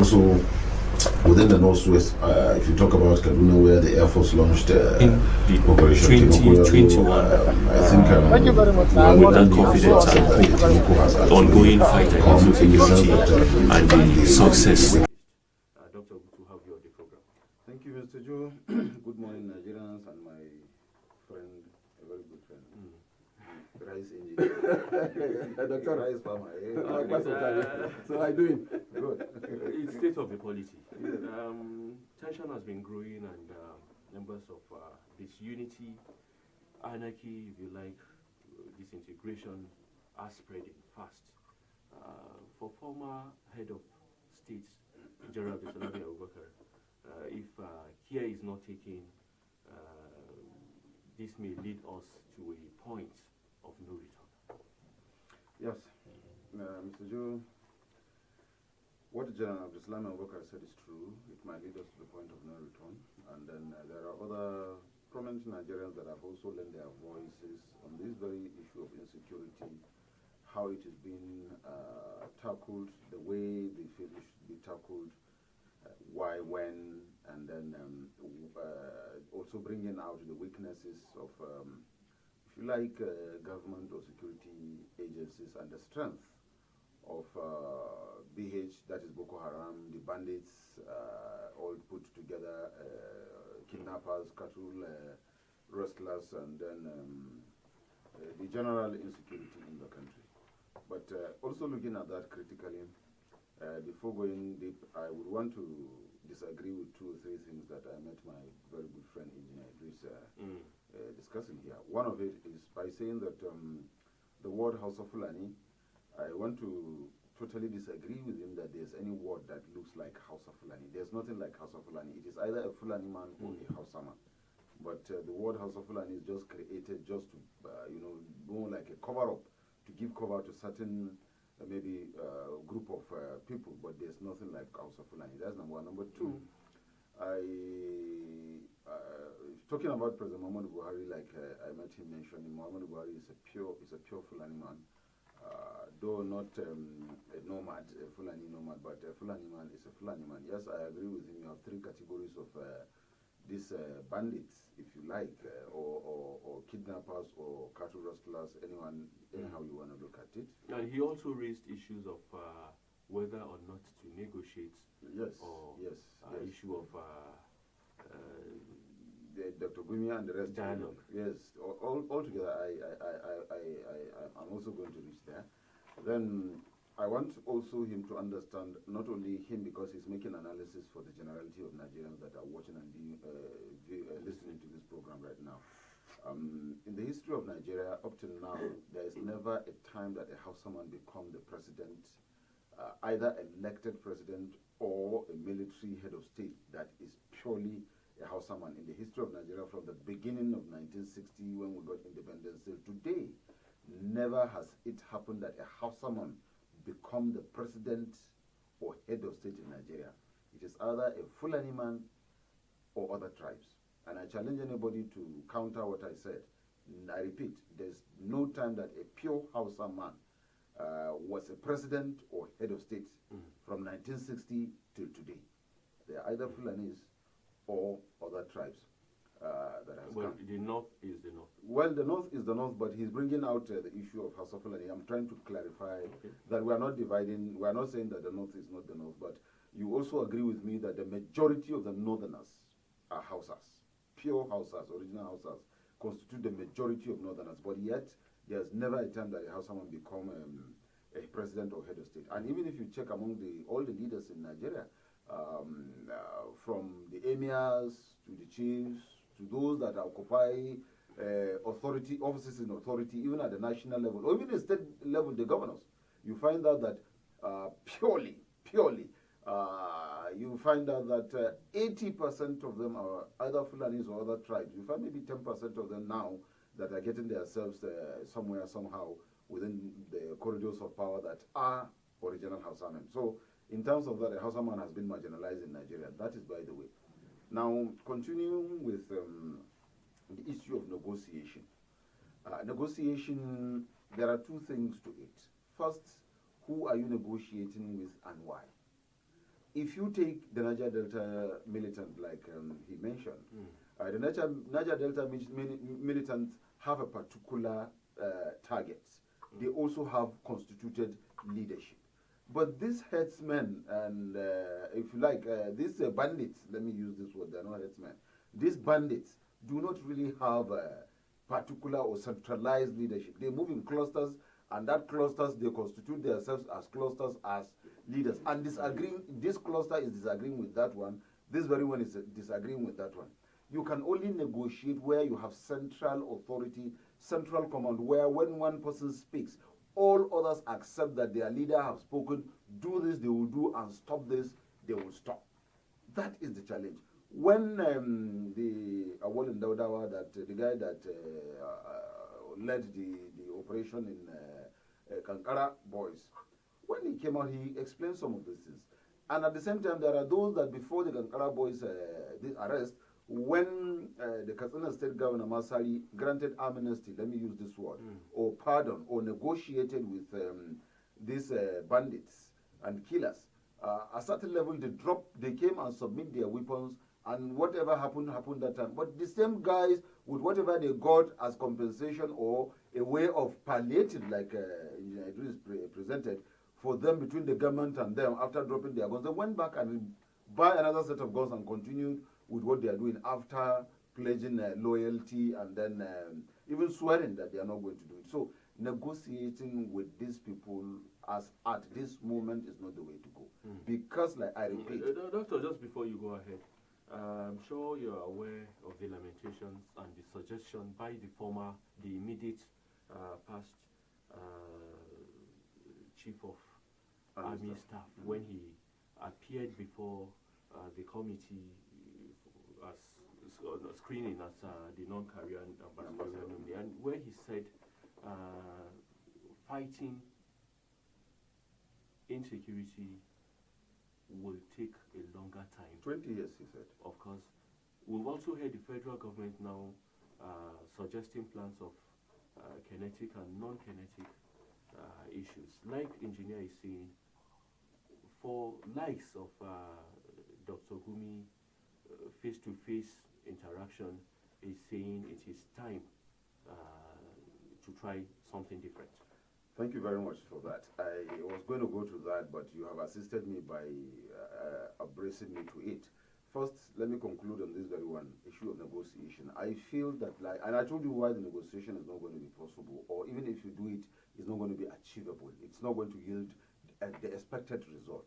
So within the Northwest, if you talk about Kaduna, where the Air Force launched Operation 2021, I think thank you very much. with that confidence and ongoing fight against insecurity and the success. Dr. Good to have you on the program. Thank you, Mr. Joe. Good morning, Nigerians, and my friend, a very good friend, rice engineer, Dr. Rice Farmer. So how are you doing? Good. It's state of the polity. Tension has been growing, and members of disunity, anarchy, if you like, disintegration are spreading fast. For former head of state, General Abdullahi, if care is not taken, this may lead us to a point of no return. Yes, Mr. Joe, what General Abdullahi said is true. It might lead us to the point of no return. And then there are other prominent Nigerians that have also lent their voices on this very issue of insecurity, how it is being tackled, the way they feel it should be tackled, why, when, and then also bringing out the weaknesses of, if you like, government or security agencies, and the strength of BH, that is Boko Haram, the bandits, all put together, kidnappers, cattle rustlers, and then the general insecurity in the country. But also looking at that critically, before going deep, I would want to disagree with 2 or 3 things that I met my very good friend Engineer Idris discussing here. One of it is by saying that the word House of Fulani, I want to totally disagree with him that there's any word that looks like House of Fulani. There's nothing like House of Fulani. It is either a Fulani man or a Hausa man. But the word House of Fulani is just created just to, more like a cover-up, to give cover to certain maybe group of people, but there's nothing like House of Fulani. That's number one. Number 2, talking about President Muhammadu Buhari, like I met him mentioning, Muhammadu Buhari is a pure Fulani man. Though not a nomad, a Fulani nomad, but a Fulani man is a Fulani man. Yes, I agree with him. You have 3 categories of these bandits, if you like, or kidnappers, or cattle rustlers, anyhow you want to look at it. And he also raised issues of whether or not to negotiate. Yes, yes. Issue of Dr. Gumi and the rest. Dialogue. Yes, all together. I'm also going to reach there. Then I want also him to understand, not only him, because he's making analysis for the generality of Nigerians that are watching and listening to this program right now. In the history of Nigeria, up till now, there is never a time that a Hausa man become the president, either elected president or a military head of state that is purely a Hausa man. In the history of Nigeria, from the beginning of 1960, when we got independence till today, never has it happened that a Hausa man become the president or head of state in Nigeria. It is either a Fulani man or other tribes. And I challenge anybody to counter what I said. I repeat, there's no time that a pure Hausa man was a president or head of state from 1960 till today. They are either Fulanis or other tribes that has come. The North is the North. Well, the North is the North, but he's bringing out the issue of Hausa Fulani. I'm trying to clarify that we are not dividing, we are not saying that the North is not the North, but you also agree with me that the majority of the Northerners are Hausas. Pure Hausas, original Hausas, constitute the majority of Northerners, but yet there's never a time that a Hausa man become a president or head of state. And even if you check among all the leaders in Nigeria, from the emirs to the chiefs to those that occupy authority offices in authority, even at the national level, or even the state level, the governors, you find out that purely, you find out that 80% of them are either Fulanis or other tribes. You find maybe 10% of them now that are getting themselves somewhere, somehow, within the corridors of power that are original Hausa men. So, in terms of that, a Hausa man has been marginalized in Nigeria. That is by the way. Now, continuing with the issue of negotiation. Negotiation, there are 2 things to it. First, who are you negotiating with and why? if you take the Niger Delta militant, like he mentioned, the Niger Delta militants have a particular target. They also have constituted leadership. But these headsmen and, if you like, these bandits, let me use this word, they're not headsmen. These bandits do not really have a particular or centralized leadership. They move in clusters, and that clusters, they constitute themselves as clusters, as leaders. And disagreeing, this cluster is disagreeing with that one, this very one is disagreeing with that one. You can only negotiate where you have central authority, central command, where when one person speaks, all others accept that their leader has spoken, do this, they will do, and stop this, they will stop. That is the challenge. When the Awwal in Daudawa, that the guy that led the operation in Kankara boys, when he came out, he explained some of these things. And at the same time, there are those that before the Kankara boys the arrest, when the Katsina State Governor Masari granted amnesty, let me use this word, or pardon, or negotiated with these bandits and killers, at a certain level they came and submit their weapons, and whatever happened that time. But the same guys, with whatever they got as compensation or a way of palliative, like Idris presented, for them between the government and them, after dropping their guns, they went back and buy another set of guns and continued with what they are doing after pledging loyalty and then even swearing that they are not going to do it. So negotiating with these people as at this moment is not the way to go. Because, like I repeat... Doctor, just before you go ahead, I'm sure you're aware of the lamentations and the suggestion by the immediate past Chief of Army Staff when he appeared before the committee as screening as the non-career ambassador, and where he said fighting insecurity will take a longer time. 20 years, he said. Of course. We've also heard the federal government now suggesting plans of kinetic and non-kinetic issues. Like engineer is saying, for likes of Dr. Gumi, face-to-face interaction is saying it is time to try something different. Thank you very much for that. I was going to go to that, but you have assisted me by abracing me to it. First, let me conclude on this very one issue of negotiation. I feel that, like, and I told you why the negotiation is not going to be possible, or even if you do it, it's not going to be achievable. It's not going to yield the expected result,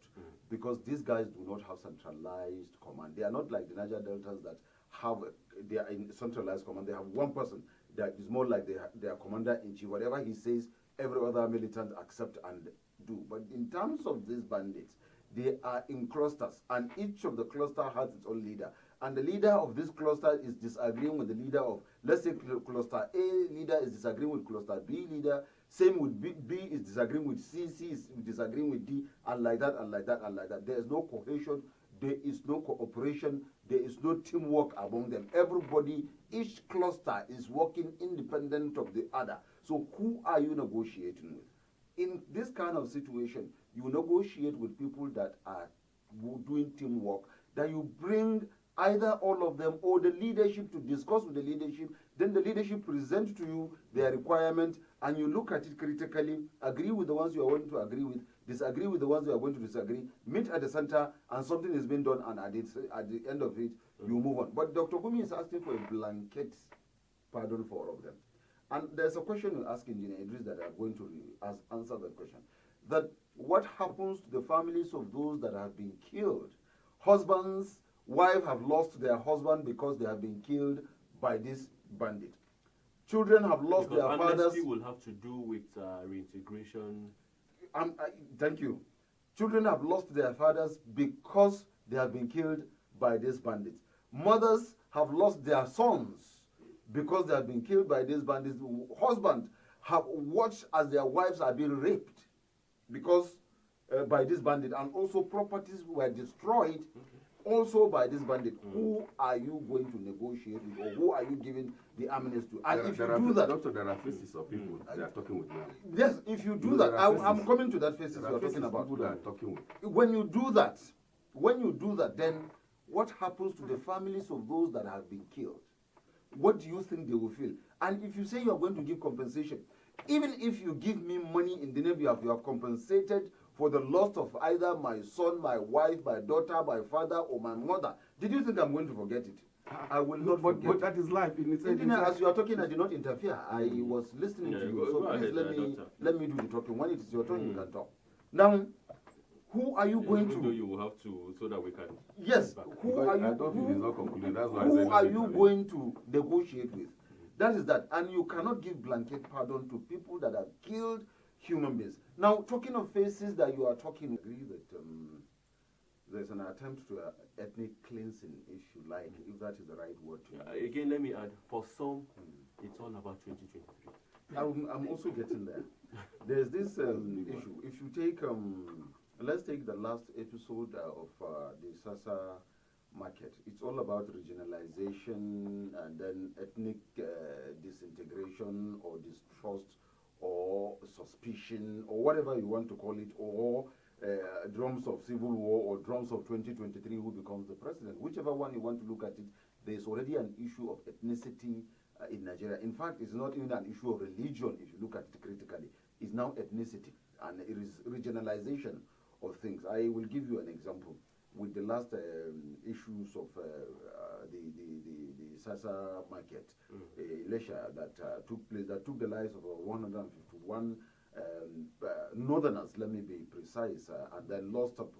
because these guys do not have centralized command. They are not like the Niger Deltas that have, they are in centralized command. They have one person that is more like their commander-in-chief. Whatever he says, every other militant accept and do. But in terms of these bandits, they are in clusters, and each of the cluster has its own leader. And the leader of this cluster is disagreeing with the leader of, let's say, cluster A leader is disagreeing with cluster B leader. Same with B is disagreeing with C is disagreeing with D, and like that, and like that, and like that. There is no cohesion, there is no cooperation, there is no teamwork among them. Everybody, each cluster is working independent of the other. So who are you negotiating with? In this kind of situation, you negotiate with people that are doing teamwork, that you bring either all of them or the leadership to discuss with the leadership, then the leadership present to you their requirement, and you look at it critically, agree with the ones you are going to agree with, disagree with the ones you are going to disagree, meet at the center, and something is being done, and at the end of it, you move on. But Dr. Gumi is asking for a blanket pardon for all of them. And there's a question you ask Engineer Idris that I'm going to answer that question. That what happens to the families of those that have been killed? Husbands, wives have lost their husband because they have been killed by this bandit. Children have lost their fathers. Amnesty will have to do with reintegration. Thank you. Children have lost their fathers because they have been killed by these bandits. Mothers have lost their sons because they have been killed by these bandits. Husbands have watched as their wives are being raped because by this bandit, and also properties were destroyed also by this bandit. Who are you going to negotiate with, or who are you giving the amnesty to? And if you do that, Doctor, there are faces of people they are talking with now. Yes, if you do that, I'm coming to that faces you are talking about. People that are talking with. When you do that, when you do that, then what happens to the families of those that have been killed? What do you think they will feel? And if you say you are going to give compensation, even if you give me money in the name you have compensated for the loss of either my son, my wife, my daughter, my father, or my mother, did you think I'm going to forget it? I will not forget. But that is life. As you are talking, I did not interfere. I was listening to you. So please let me do the talking. When it is your turn, you can talk. Now, who are you going to? You will have to, so that we can. Yes. Who are you? Who are you going to negotiate with? That is that, and you cannot give blanket pardon to people that have killed human beings. Now, talking of faces that you are talking, I agree that there's an attempt to ethnic cleansing, if you like, if that is the right word to use. Again, let me add, for some, it's all about 2023. I'm also getting there. There's this issue. If you take, let's take the last episode of the SASA market. It's all about regionalization and then ethnic disintegration or distrust or suspicion or whatever you want to call it, or drums of civil war or drums of 2023 who becomes the president. Whichever one you want to look at it, there's already an issue of ethnicity in Nigeria. In fact, it's not even an issue of religion if you look at it critically. It's now ethnicity and it is regionalization of things. I will give you an example. With the last issues of the SASA market, Lesha that took place, that took the lives of 151 northerners, let me be precise, and then lost up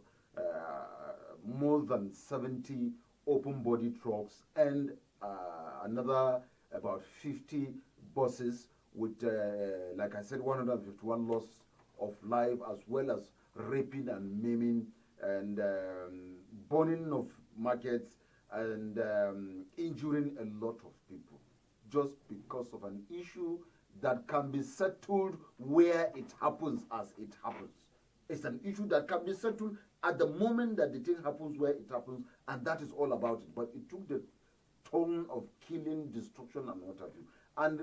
more than 70 open body trucks and another about 50 buses with, like I said, 151 loss of life, as well as raping and maiming and burning of markets and injuring a lot of people just because of an issue that can be settled where it happens as it happens. It's an issue that can be settled at the moment that the thing happens where it happens, and that is all about it. But it took the tone of killing, destruction, and what have you. And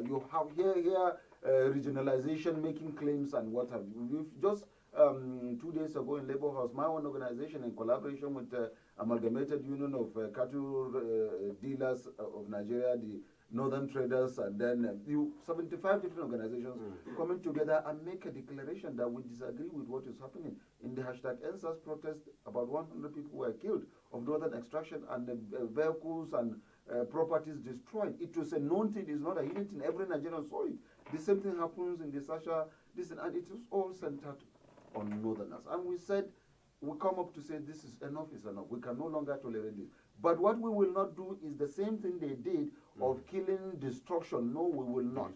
you have here regionalization, making claims, and what have you. We've just 2 days ago in Labour House, my own organization, in collaboration with the Amalgamated Union of Cattle Dealers of Nigeria, the Northern Traders, and then 75 different organizations coming together and make a declaration that we disagree with what is happening. In the #EndSARS protest, about 100 people were killed of northern extraction and vehicles and properties destroyed. It was a known thing, it's not a hidden thing. Every Nigerian saw it. The same thing happens in the SASA, and it is all centered on northerners. And we said, we come up to say this is enough, we can no longer tolerate this. But what we will not do is the same thing they did of killing, destruction. No, we will not.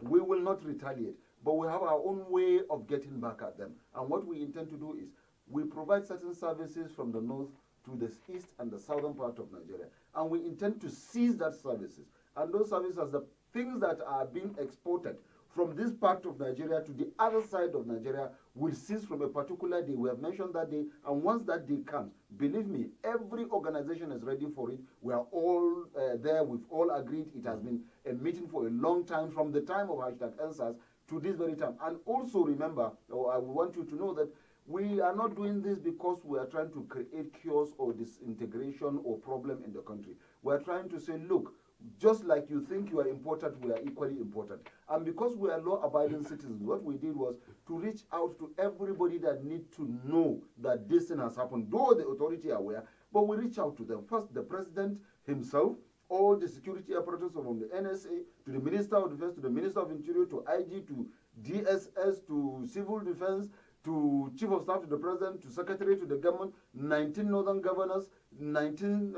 We will not retaliate. But we have our own way of getting back at them. And what we intend to do is we provide certain services from the north to the east and the southern part of Nigeria. And we intend to seize that services. And those services, the things that are being exported from this part of Nigeria to the other side of Nigeria will cease from a particular day. We have mentioned that day, and once that day comes, believe me, every organization is ready for it. We are all there. We've all agreed. It has been a meeting for a long time, from the time of #EndSARS to this very time. And also remember, I want you to know that we are not doing this because we are trying to create chaos or disintegration or problem in the country. We are trying to say, look, just like you think you are important, we are equally important. And because we are law-abiding citizens, what we did was to reach out to everybody that need to know that this thing has happened, though the authority are aware, but we reach out to them. First, the president himself, all the security apparatus from the NSA, to the Minister of Defense, to the Minister of Interior, to IG, to DSS, to Civil Defense, to Chief of Staff to the President, to Secretary to the Government, 19 Northern governors, 19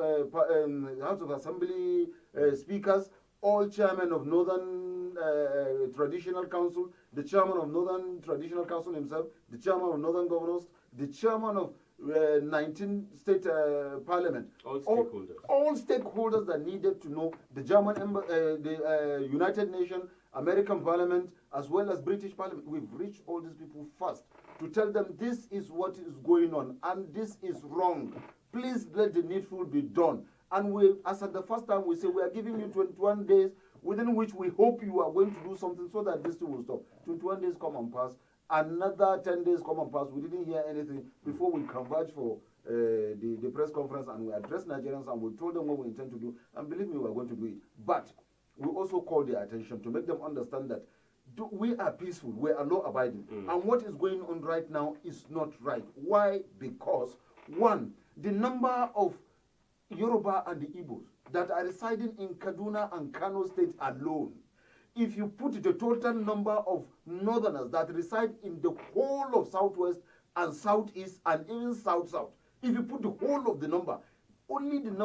House of Assembly speakers, all chairmen of Northern Traditional Council, the chairman of Northern Traditional Council himself, the chairman of Northern Governors, the chairman of 19 state parliament, all stakeholders that needed to know, the German the United Nations, American Parliament, as well as British Parliament. We've reached all these people first to tell them this is what is going on and this is wrong. Please let the needful be done. And we, as at the first time, we say we are giving you 21 days within which we hope you are going to do something so that this thing will stop. 21 days come and pass. Another 10 days come and pass. We didn't hear anything before we converge for the press conference and we addressed Nigerians and we told them what we intend to do, and believe me, we are going to do it. But we also call their attention to make them understand that we are peaceful, we are law-abiding, and what is going on right now is not right. Why? Because, one, the number of Yoruba and the Igbos that are residing in Kaduna and Kano State alone, if you put the total number of northerners that reside in the whole of Southwest and Southeast and even South-South, if you put the whole of the number, only the number